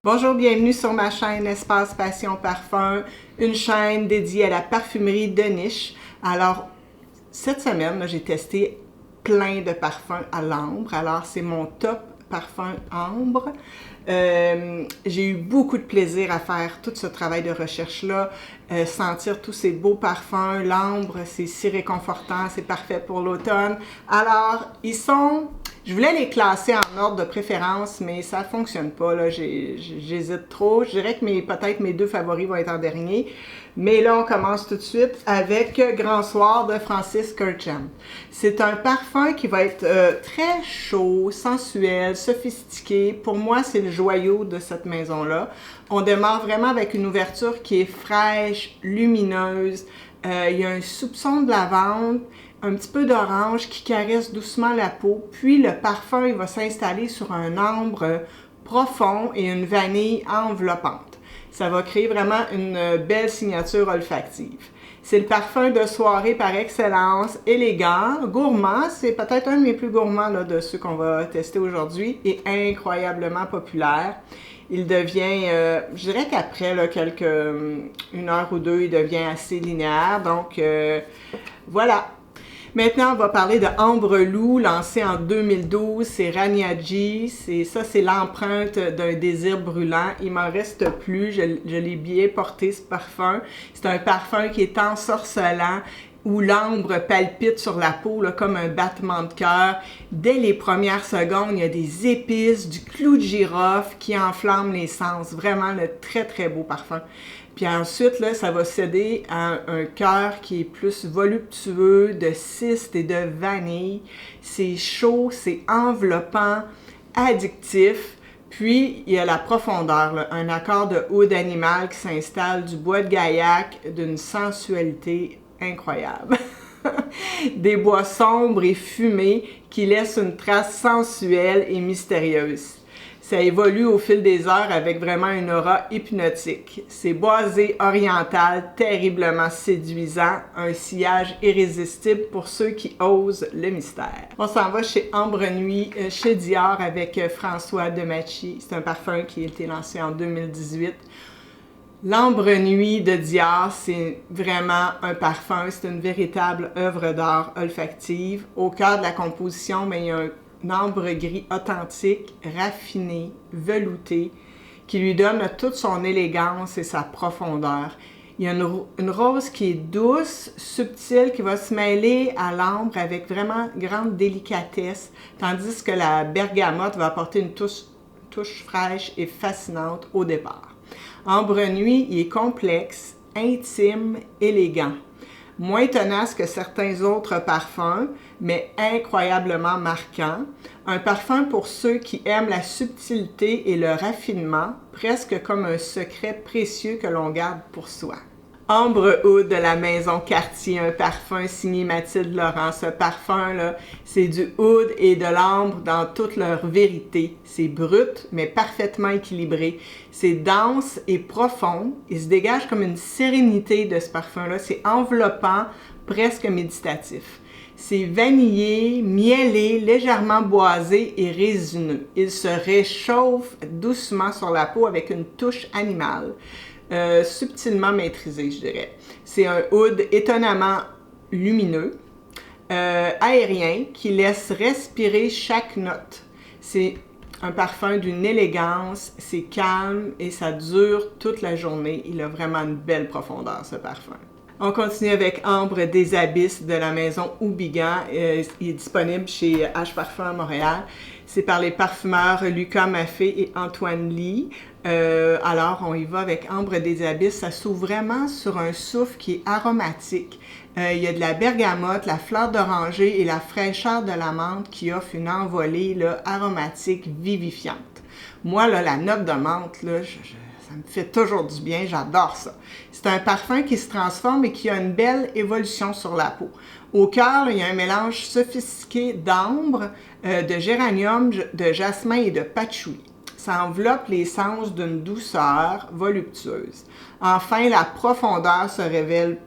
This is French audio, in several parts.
Bonjour, bienvenue sur ma chaîne Espace Passion Parfum, une chaîne dédiée à la parfumerie de niche. Alors, cette semaine, j'ai testé plein de parfums à l'ambre. Alors, c'est mon top parfum ambre. J'ai eu beaucoup de plaisir à faire tout ce travail de recherche-là, sentir tous ces beaux parfums. L'ambre, c'est si réconfortant, c'est parfait pour l'automne. Alors, je voulais les classer en ordre de préférence, mais ça ne fonctionne pas, là. J'hésite trop. Je dirais que peut-être mes deux favoris vont être en dernier. Mais là, on commence tout de suite avec Grand Soir de Francis Kurkdjian. C'est un parfum qui va être très chaud, sensuel, sophistiqué. Pour moi, c'est le joyau de cette maison-là. On démarre vraiment avec une ouverture qui est fraîche, lumineuse. Il y a un soupçon de lavande, un petit peu d'orange qui caresse doucement la peau. Puis le parfum, il va s'installer sur un ambre profond et une vanille enveloppante. Ça va créer vraiment une belle signature olfactive. C'est le parfum de soirée par excellence, élégant, gourmand. C'est peut-être un de mes plus gourmands là, de ceux qu'on va tester aujourd'hui et incroyablement populaire. Il devient, je dirais qu'après une heure ou deux, il devient assez linéaire. Donc, voilà. Maintenant, on va parler de Ambre Loup, lancé en 2012. C'est Raniaji. C'est l'empreinte d'un désir brûlant. Il m'en reste plus. Je l'ai bien porté, ce parfum. C'est un parfum qui est ensorcelant, où l'ambre palpite sur la peau là, comme un battement de cœur. Dès les premières secondes, il y a des épices, du clou de girofle qui enflamment les sens. Vraiment, le très, très beau parfum. Puis ensuite, là, ça va céder à un cœur qui est plus voluptueux, de cyste et de vanille. C'est chaud, c'est enveloppant, addictif. Puis, il y a la profondeur, là, un accord de oud animal qui s'installe, du bois de gaillac, d'une sensualité incroyable. Des bois sombres et fumés qui laissent une trace sensuelle et mystérieuse. Ça évolue au fil des heures avec vraiment une aura hypnotique. C'est boisé oriental, terriblement séduisant, un sillage irrésistible pour ceux qui osent le mystère. On s'en va chez Ambre Nuit, chez Dior avec François Demachy. C'est un parfum qui a été lancé en 2018. L'Ambre Nuit de Dior, c'est vraiment un parfum, c'est une véritable œuvre d'art olfactive. Au cœur de la composition, il y a un ambre gris authentique, raffiné, velouté, qui lui donne toute son élégance et sa profondeur. Il y a une rose qui est douce, subtile, qui va se mêler à l'ambre avec vraiment grande délicatesse, tandis que la bergamote va apporter une touche fraîche et fascinante au départ. Ambre Nuit, il est complexe, intime, élégant. Moins tenace que certains autres parfums, mais incroyablement marquant. Un parfum pour ceux qui aiment la subtilité et le raffinement, presque comme un secret précieux que l'on garde pour soi. Ambre Oud de la maison Cartier, un parfum signé Mathilde Laurent. Ce parfum-là, c'est du oud et de l'ambre dans toute leur vérité. C'est brut, mais parfaitement équilibré. C'est dense et profond. Il se dégage comme une sérénité de ce parfum-là. C'est enveloppant, presque méditatif. C'est vanillé, miellé, légèrement boisé et résineux. Il se réchauffe doucement sur la peau avec une touche animale. Subtilement maîtrisé, je dirais. C'est un oud étonnamment lumineux, aérien, qui laisse respirer chaque note. C'est un parfum d'une élégance, c'est calme et ça dure toute la journée. Il a vraiment une belle profondeur, ce parfum. On continue avec Ambre des Abysses de la maison Houbigant. Il est disponible chez H Parfum à Montréal. C'est par les parfumeurs Lucas Maffé et Antoine Lee. Alors, on y va avec Ambre des Abysses. Ça s'ouvre vraiment sur un souffle qui est aromatique. Il y a de la bergamote, la fleur d'oranger et la fraîcheur de la menthe qui offre une envolée là, aromatique vivifiante. Moi, là, la note de menthe, là, ça me fait toujours du bien, j'adore ça. C'est un parfum qui se transforme et qui a une belle évolution sur la peau. Au cœur, il y a un mélange sophistiqué d'ambre, de géranium, de jasmin et de patchouli. Ça enveloppe les sens d'une douceur voluptueuse. Enfin, la profondeur se révèle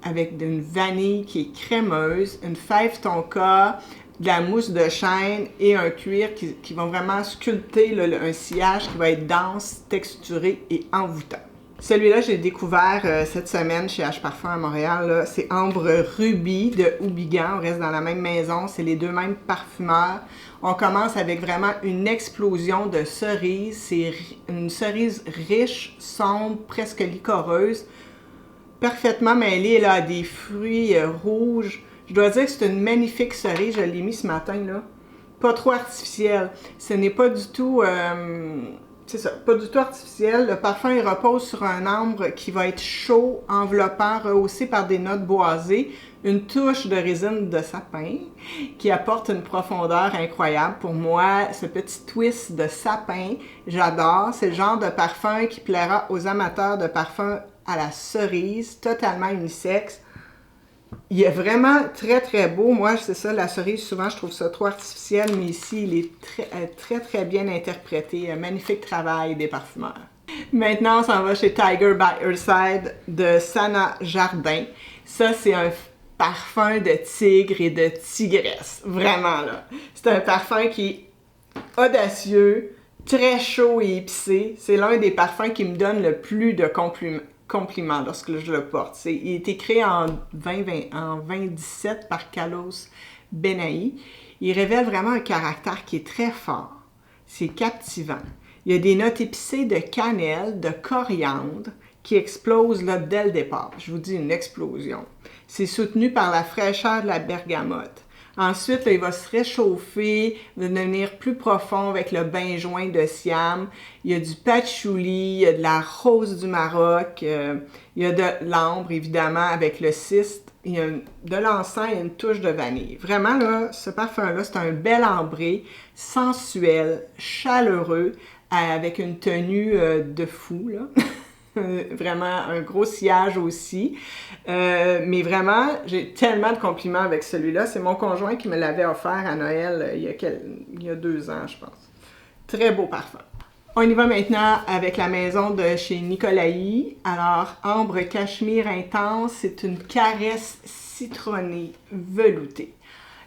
avec une vanille qui est crémeuse, une fève tonka de la mousse de chêne et un cuir qui vont vraiment sculpter un sillage qui va être dense, texturé et envoûtant. Celui-là, j'ai découvert cette semaine chez H Parfum à Montréal. C'est Ambre Ruby de Houbigant. On reste dans la même maison. C'est les deux mêmes parfumeurs. On commence avec vraiment une explosion de cerises. C'est une cerise riche, sombre, presque licoreuse, parfaitement mêlée là, à des fruits rouges. Je dois dire que c'est une magnifique cerise. Je l'ai mis ce matin, là. Pas trop artificielle. Ce n'est pas du tout... c'est ça, pas du tout artificiel. Le parfum, il repose sur un ambre qui va être chaud, enveloppant, rehaussé par des notes boisées, une touche de résine de sapin qui apporte une profondeur incroyable. Pour moi, ce petit twist de sapin, j'adore. C'est le genre de parfum qui plaira aux amateurs de parfums à la cerise, totalement unisexe. Il est vraiment très, très beau. Moi, c'est ça, la cerise, souvent, je trouve ça trop artificiel, mais ici, il est très, très bien interprété. Un magnifique travail des parfumeurs. Maintenant, on s'en va chez Tiger by Her Side de Sana Jardin. Ça, c'est un parfum de tigre et de tigresse. Vraiment, là. C'est un parfum qui est audacieux, très chaud et épicé. C'est l'un des parfums qui me donne le plus de compliments lorsque je le porte. Il a été créé en 2017 par Carlos Benahi. Il révèle vraiment un caractère qui est très fort. C'est captivant. Il y a des notes épicées de cannelle, de coriandre qui explosent là, dès le départ. Je vous dis une explosion. C'est soutenu par la fraîcheur de la bergamote. Ensuite, là, il va se réchauffer, va devenir plus profond avec le benjoin de Siam. Il y a du patchouli, il y a de la rose du Maroc, il y a de l'ambre, évidemment, avec le cyste. Il y a de l'encens et une touche de vanille. Vraiment, là, ce parfum-là, c'est un bel ambré, sensuel, chaleureux, avec une tenue de fou, là. Vraiment un gros sillage aussi. Mais vraiment, j'ai tellement de compliments avec celui-là. C'est mon conjoint qui me l'avait offert à Noël il y a 2 ans, je pense. Très beau parfum. On y va maintenant avec la maison de chez Nicolai. Alors, Ambre Cachemire Intense, c'est une caresse citronnée, veloutée.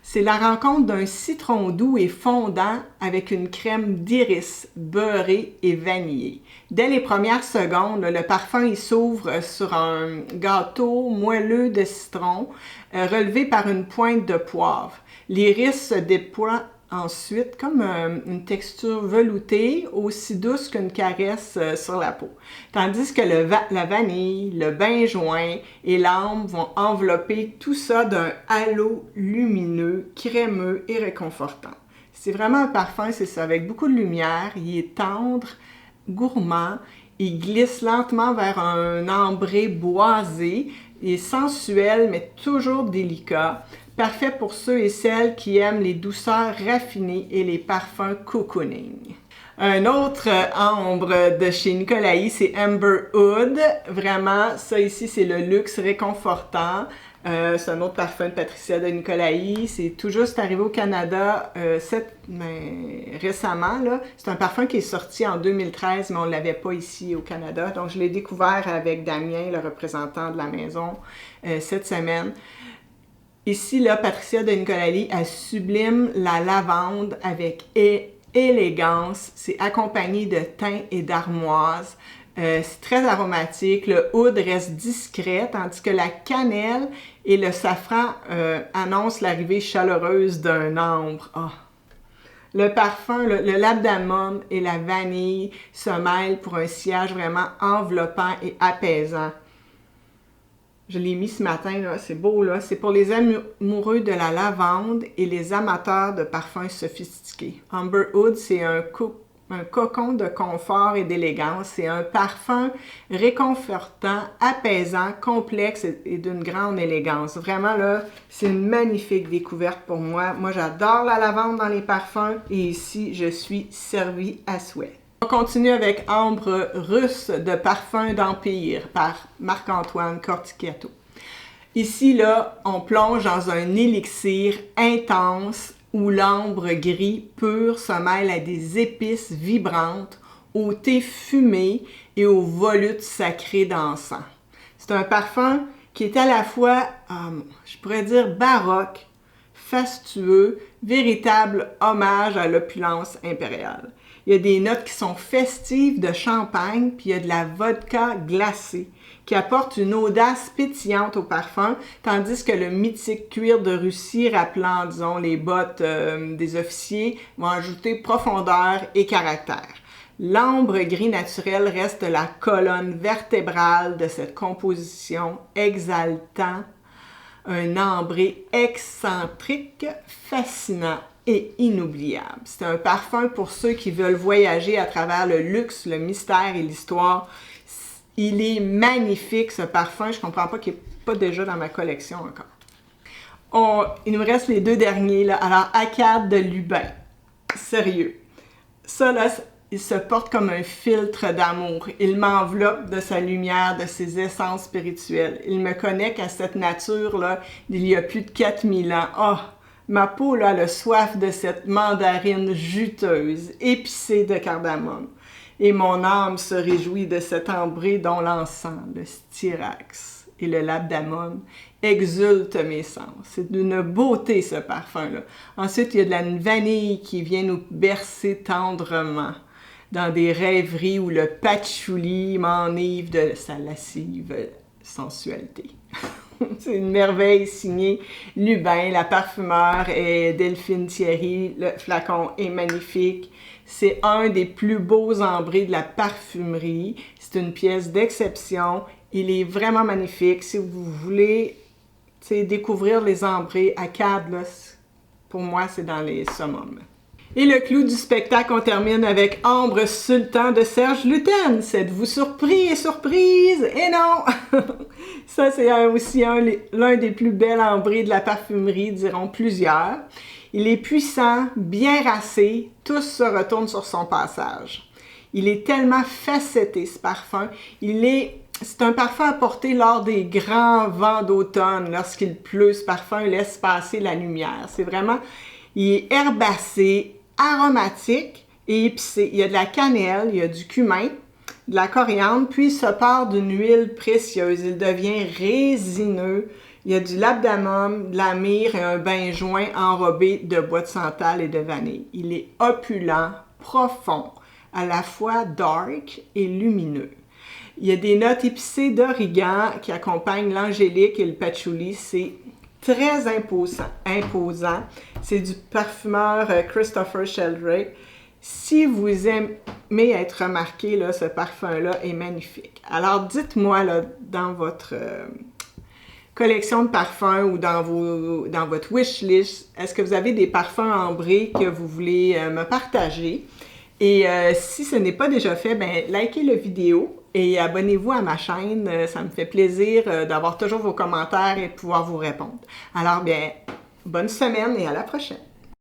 C'est la rencontre d'un citron doux et fondant avec une crème d'iris beurrée et vanillée. Dès les premières secondes, le parfum il s'ouvre sur un gâteau moelleux de citron relevé par une pointe de poivre. L'iris se déploie ensuite comme une texture veloutée, aussi douce qu'une caresse sur la peau. Tandis que la vanille, le benjoin et l'ambre vont envelopper tout ça d'un halo lumineux, crémeux et réconfortant. C'est vraiment un parfum, c'est ça, avec beaucoup de lumière, il est tendre, gourmand, il glisse lentement vers un ambré boisé, il est sensuel mais toujours délicat. Parfait pour ceux et celles qui aiment les douceurs raffinées et les parfums cocooning. Un autre ambre de chez Nicolai, c'est Amber Oud. Vraiment, ça ici, c'est le luxe réconfortant. C'est un autre parfum de Patricia de Nicolai. C'est tout juste arrivé au Canada récemment. C'est un parfum qui est sorti en 2013, mais on ne l'avait pas ici au Canada. Donc, je l'ai découvert avec Damien, le représentant de la maison, cette semaine. Ici, là, Patricia de Nicolai, elle sublime la lavande avec élégance. C'est accompagné de thym et d'armoise. C'est très aromatique. Le oud reste discret, tandis que la cannelle et le safran annoncent l'arrivée chaleureuse d'un ambre. Oh. Le parfum, le labdamum et la vanille se mêlent pour un sillage vraiment enveloppant et apaisant. Je l'ai mis ce matin, là, c'est beau, là. C'est pour les amoureux de la lavande et les amateurs de parfums sophistiqués. Amber Oud, c'est un cocon de confort et d'élégance. C'est un parfum réconfortant, apaisant, complexe et d'une grande élégance. Vraiment, là, c'est une magnifique découverte pour moi. Moi, j'adore la lavande dans les parfums et ici, je suis servie à souhait. On continue avec Ambre Russe de Parfum d'Empire par Marc-Antoine Corticchiato. Ici, là, on plonge dans un élixir intense où l'ambre gris pur se mêle à des épices vibrantes, au thé fumé et aux volutes sacrées d'encens. C'est un parfum qui est à la fois, je pourrais dire baroque, fastueux, véritable hommage à l'opulence impériale. Il y a des notes qui sont festives de champagne, puis il y a de la vodka glacée, qui apporte une audace pétillante au parfum, tandis que le mythique cuir de Russie, rappelant, disons, les bottes des officiers, vont ajouter profondeur et caractère. L'ambre gris naturel reste la colonne vertébrale de cette composition, exaltant un ambré excentrique, fascinant et inoubliable. C'est un parfum pour ceux qui veulent voyager à travers le luxe, le mystère et l'histoire. Il est magnifique, ce parfum. Je ne comprends pas qu'il n'est pas déjà dans ma collection encore. Il nous reste les deux derniers, là. Alors, Acade de Lubin. Sérieux. Ça, là, il se porte comme un filtre d'amour. Il m'enveloppe de sa lumière, de ses essences spirituelles. Il me connecte à cette nature-là d'il y a plus de 4000 ans. Oh, ma peau, là, elle a soif de cette mandarine juteuse, épicée de cardamome. Et mon âme se réjouit de cet ambré dont l'encens, le styrax et le labdamum exultent mes sens. C'est d'une beauté, ce parfum-là. Ensuite, il y a de la vanille qui vient nous bercer tendrement dans des rêveries où le patchouli m'enivre de sa lascive sensualité. C'est une merveille signée Lubin, la parfumeur est Delphine Thierry, le flacon est magnifique. C'est un des plus beaux ambrés de la parfumerie. C'est une pièce d'exception. Il est vraiment magnifique. Si vous voulez découvrir les ambrés, Acade, là, pour moi, c'est dans les summums. Et le clou du spectacle, on termine avec Ambre Sultan de Serge Lutens. Êtes-vous surpris et surprise? Et non! Ça, c'est aussi l'un des plus bels ambrés de la parfumerie, diront plusieurs. Il est puissant, bien racé, tous se retournent sur son passage. Il est tellement facetté, ce parfum. C'est un parfum à porter lors des grands vents d'automne. Lorsqu'il pleut, ce parfum laisse passer la lumière. Il est herbacé, aromatique et épicé. Il y a de la cannelle, il y a du cumin, de la coriandre, puis il se part d'une huile précieuse. Il devient résineux. Il y a du labdamum, de la myrrhe et un bain-joint enrobé de bois de santal et de vanille. Il est opulent, profond, à la fois dark et lumineux. Il y a des notes épicées d'origan qui accompagnent l'angélique et le patchouli. C'est très imposant. C'est du parfumeur Christopher Sheldrake. Si vous aimez être remarqué, là, ce parfum-là est magnifique. Alors, dites-moi, là, dans votre collection de parfums ou dans votre wish list, est-ce que vous avez des parfums ambrés que vous voulez me partager? Et si ce n'est pas déjà fait, ben likez la vidéo et abonnez-vous à ma chaîne. Ça me fait plaisir d'avoir toujours vos commentaires et de pouvoir vous répondre. Alors, bien, bonne semaine et à la prochaine!